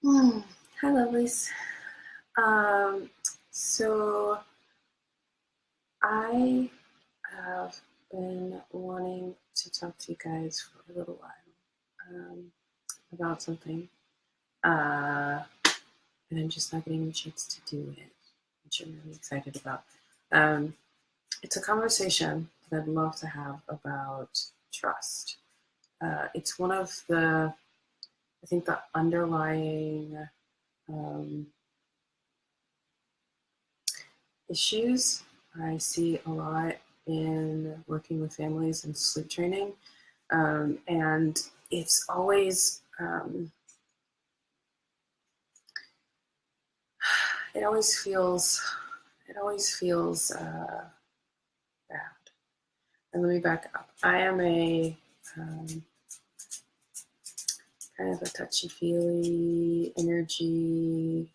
Hmm. Hi, lovelies. Um, so I have been wanting to talk to you guys for a little while about something, uh, and I'm just not getting a chance to do it, which I'm really excited about. Um, it's a conversation that I'd love to have about trust. It's one of I think, the underlying um, issues I see a lot in working with families and sleep training. And it's always, it always feels, it always feels bad. And let me back up. I am a kind of a touchy-feely energy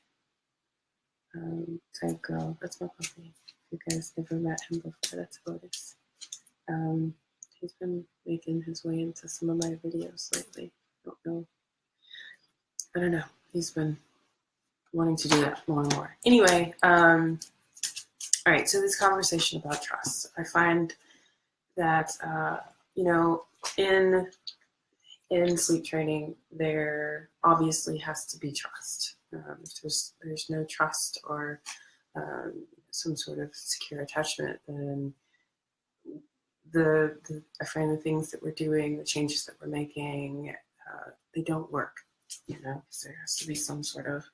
type girl. That's my puppy. If you guys never met him before, that's Otis. Um, he's been making his way into some of my videos lately. I don't know. He's been wanting to do that more and more. Anyway, all right. So this conversation about trust, I find that you know, in in sleep training, there obviously has to be trust. If there's no trust or some sort of secure attachment, then I find the things that we're doing, the changes that we're making, they don't work. You know, because there has to be some sort of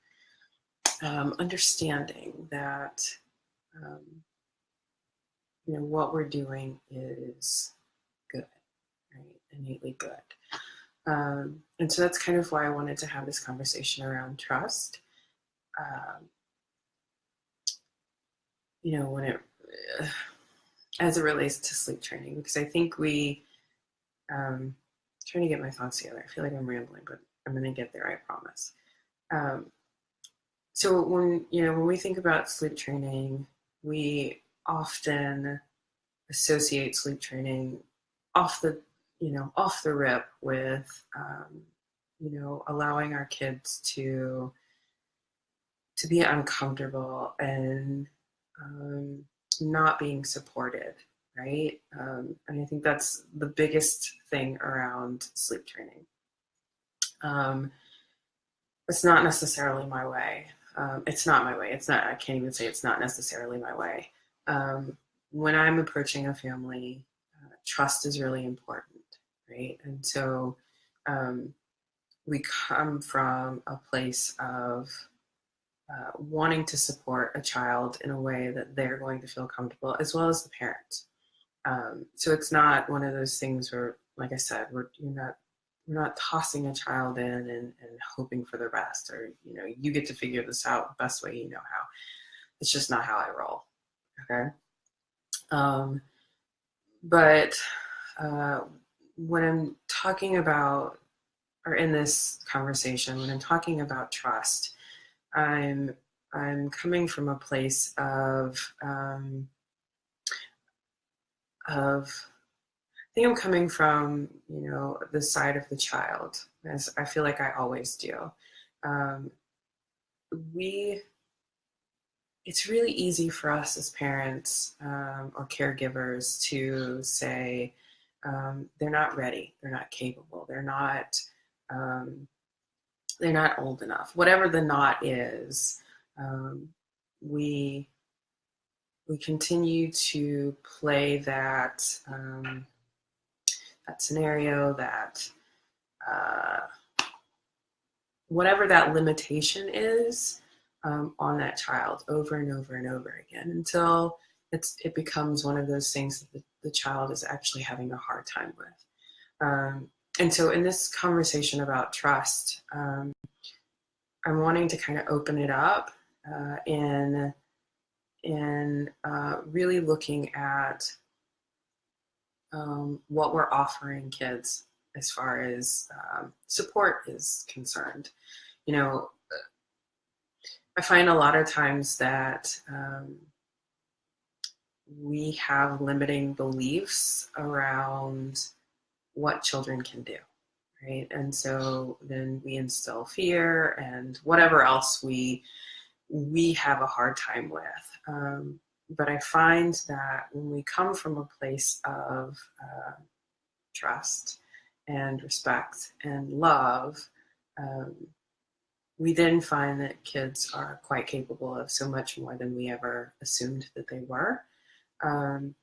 understanding that um, what we're doing is good, right? Innately good. And so that's kind of why I wanted to have this conversation around trust. Um, when it as it relates to sleep training, because I think trying to get my thoughts together. I feel like I'm rambling, but I'm going to get there. I promise. Um, so when we think about sleep training, we often associate sleep training off the off the rip with allowing our kids to be uncomfortable and um, not being supported, right? And I think that's the biggest thing around sleep training. um, it's not necessarily my way. It's not my way. It's not. I can't even say it's not necessarily my way. um, when I'm approaching a family, trust is really important, right? And so um, we come from a place of wanting to support a child in a way that they're going to feel comfortable, as well as the parent. So it's not one of those things where, like I said, we're not tossing a child in and hoping for the best, or you get to figure this out the best way you know how. It's just not how I roll. Okay. Um, but uh, when I'm talking about, or in this conversation, when I'm talking about trust, I'm I'm coming from a place of I think I'm coming from the side of the child, as I feel like I always do. Um, we it's really easy for us as parents or caregivers to say they're not ready, they're not capable, um, they're not old enough. Whatever the not is, um, we we continue to play that scenario, that uh, whatever that limitation is on that child over and over and over again until it becomes one of those things that the child is actually having a hard time with. And so in this conversation about trust, I'm wanting to kind of open it up in really looking at what we're offering kids as far as support is concerned. You know, I find a lot of times that we have limiting beliefs around what children can do, right? And so then we instill fear and whatever else we have a hard time with. But I find that when we come from a place of trust and respect and love, um, we then find that kids are quite capable of so much more than we ever assumed that they were. Um,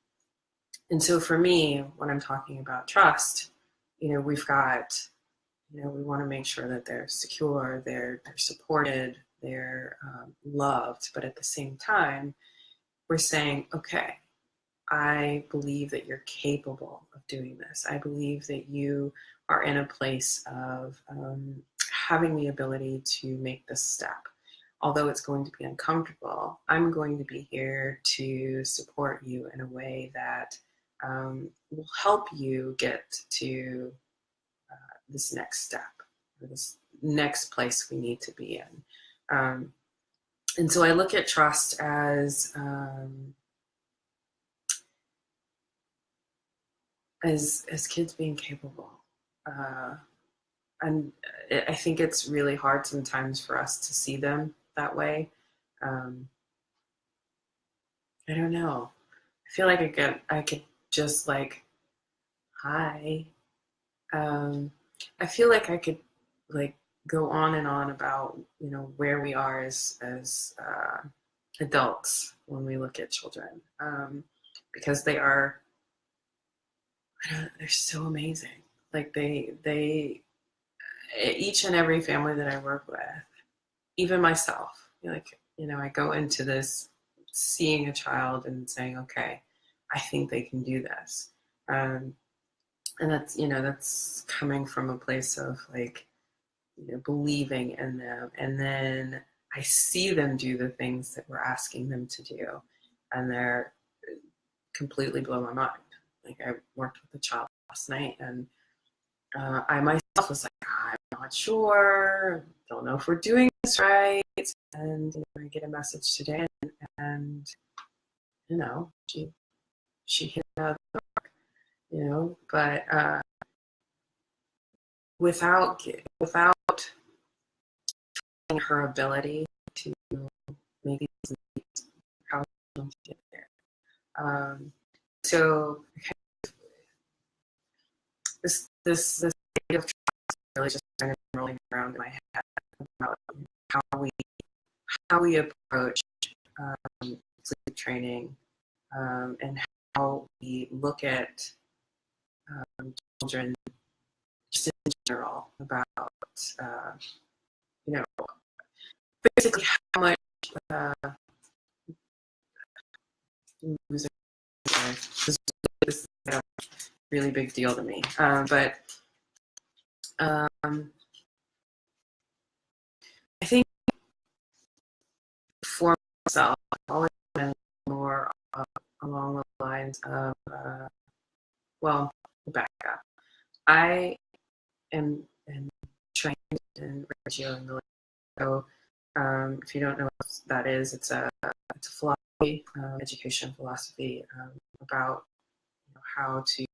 and so for me, when I'm talking about trust, we've got, we want to make sure that they're secure, they're supported, they're loved, but at the same time, we're saying, okay, I believe that you're capable of doing this. I believe that you are in a place of having the ability to make this step. Although it's going to be uncomfortable, I'm going to be here to support you in a way that will help you get to this next step, or this next place we need to be in. And so I look at trust as kids being capable. And I think it's really hard sometimes for us to see them that way. I don't know. I feel like I could just like, hi. I feel like I could like go on and on about where we are as adults when we look at children, because they are, they're so amazing. Like they each and every family that I work with, even myself, I go into this seeing a child and saying, okay, I think they can do this. And that's coming from a place of like, believing in them. And then I see them do the things that we're asking them to do, and they're completely blow my mind. Like, I worked with a child last night, and I myself was like, I'm not sure, don't know if we're doing this right. And I get a message today, and she hit out the mark, but without her ability to make these leaps, how to get there. So this idea of trust is really just kind of rolling around in my head about how we approach sleep training, and how we look at children just in general, about basically how much music is a really big deal to me. But I think for myself, I've always been more along the lines of, back up. I am trained in Reggio and Military. So if you don't know what that is, it's a philosophy, education philosophy, about how to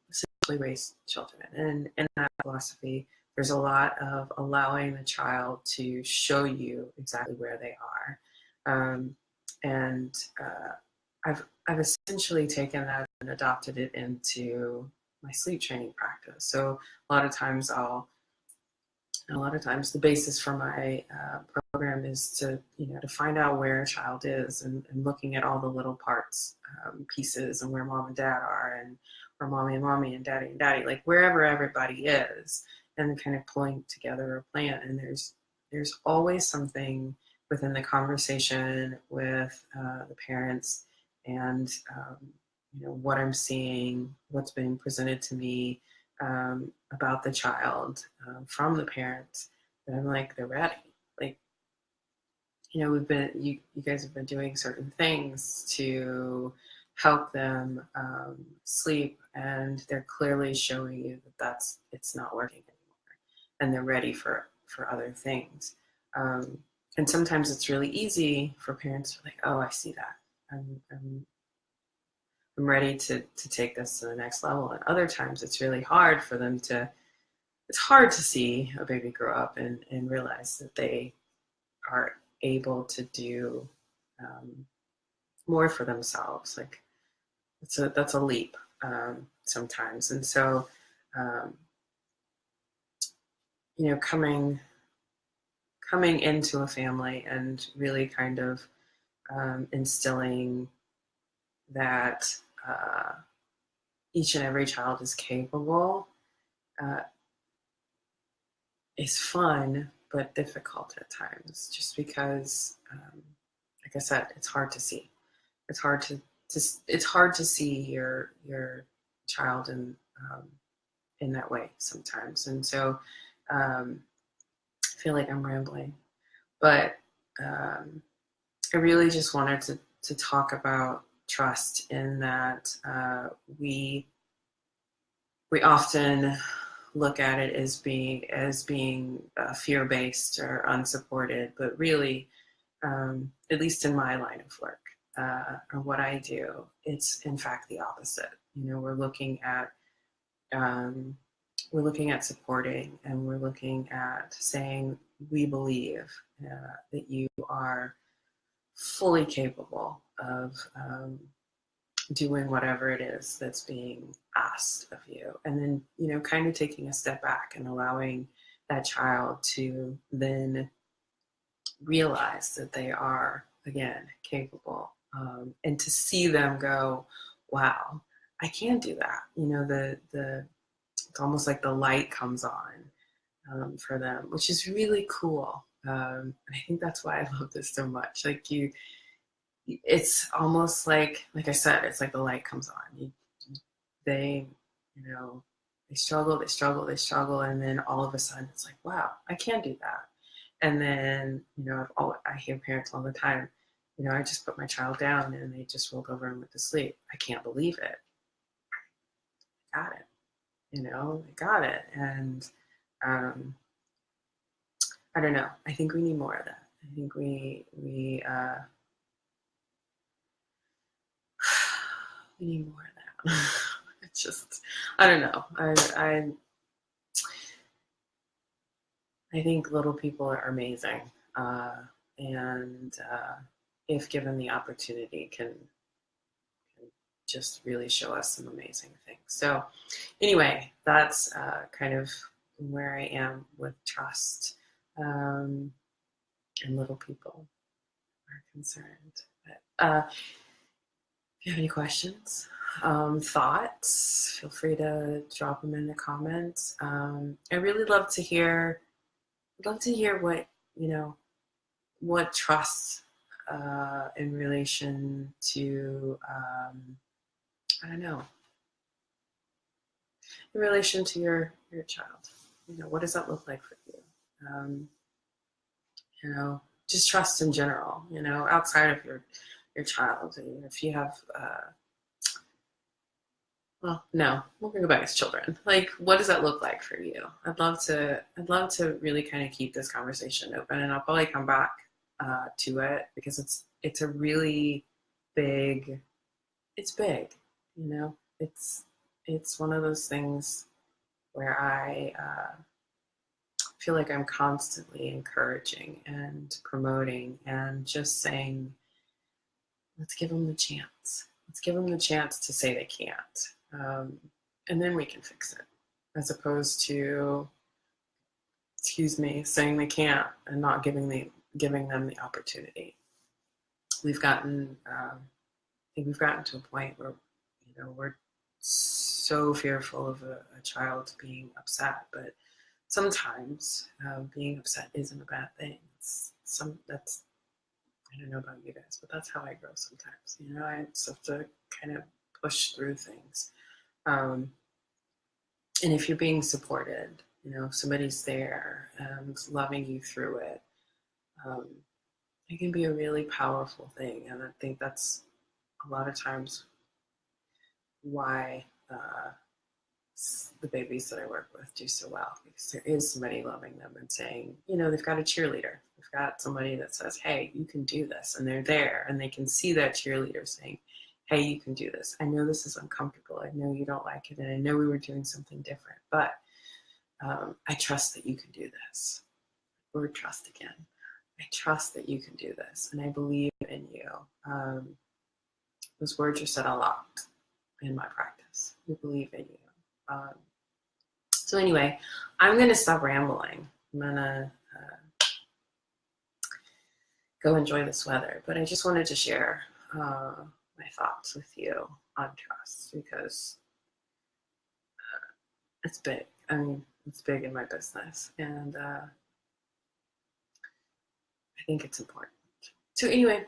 essentially raise children. And in that philosophy, there's a lot of allowing the child to show you exactly where they are. And I've essentially taken that and adopted it into my sleep training practice. So a lot of times the basis for my program is to find out where a child is, and looking at all the little parts, pieces, and where mom and dad are, and where mommy and daddy, like wherever everybody is, and kind of pulling together a plan. And there's always something within the conversation with the parents, and what I'm seeing, what's being presented to me, about the child, from the parents, that I'm like, they're ready. Like, you guys have been doing certain things to help them sleep, and they're clearly showing you that it's not working anymore, and they're ready for other things. And sometimes it's really easy for parents to be like, oh, I see that. I'm I'm ready to take this to the next level. And other times it's really hard for them to, it's hard to see a baby grow up and realize that they are able to do more for themselves. Like that's a leap sometimes. And so, um, coming into a family and really kind of instilling that each and every child is capable uh, is fun, but difficult at times, just because, like I said, it's hard to see. It's hard it's hard to see your child in that way sometimes. And so I feel like I'm rambling, but I really just wanted to talk about trust, in that we often look at it as being fear-based or unsupported, but really, at least in my line of work or what I do, it's in fact the opposite. We're looking at supporting, and we're looking at saying we believe that you are fully capable of doing whatever it is that's being asked of you. And then, kind of taking a step back and allowing that child to then realize that they are, again, capable. And to see them go, wow, I can do that. It's almost like the light comes on for them, which is really cool. And I think that's why I love this so much. Like it's almost like I said, it's like the light comes on. They struggle, and then all of a sudden it's like, wow, I can do that. And then I hear parents all the time, I just put my child down and they just rolled over and went to sleep. I can't believe it. I got it. I got it. And I don't know. I think we need more of that. I think we need more of that. It's just, I don't know. I think little people are amazing, and if given the opportunity, can just really show us some amazing things. So, anyway, that's kind of where I am with trust, and little people are concerned. But, if you have any questions, thoughts, feel free to drop them in the comments. I really love to hear. I'd love to hear what trust in relation to I don't know, in relation to your child. What does that look like for you? Just trust in general. Outside of your child. If you have, well, no, we're gonna go back to children. Like, what does that look like for you? I'd love to really kind of keep this conversation open, and I'll probably come back to it, because it's a really big. It's big, It's one of those things where I feel like I'm constantly encouraging and promoting and just saying, let's give them the chance. Let's give them the chance to say they can't. And then we can fix it, as opposed to, saying they can't and not giving them the opportunity. We've gotten, I think we've gotten to a point where, we're so fearful of a child being upset, but sometimes being upset isn't a bad thing. I don't know about you guys, but that's how I grow sometimes. I just have to kind of push through things. And if you're being supported, somebody's there and loving you through it, it can be a really powerful thing. And I think that's a lot of times why the babies that I work with do so well, because there is somebody loving them and saying, they've got a cheerleader. They've got somebody that says, hey, you can do this. And they're there, and they can see that cheerleader saying, hey, you can do this. I know this is uncomfortable. I know you don't like it. And I know we were doing something different, but I trust that you can do this. Word trust again. I trust that you can do this, and I believe in you. Those words are said a lot in my practice. We believe in you. So anyway, I'm going to stop rambling. I'm going to go enjoy this weather, but I just wanted to share my thoughts with you on trust because it's big. I mean, it's big in my business, and I think it's important. So anyway,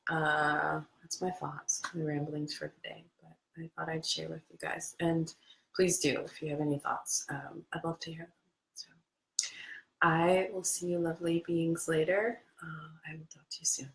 that's my thoughts, my ramblings for today, but I thought I'd share with you guys. And please do, if you have any thoughts, I'd love to hear them. So I will see you lovely beings later. I will talk to you soon.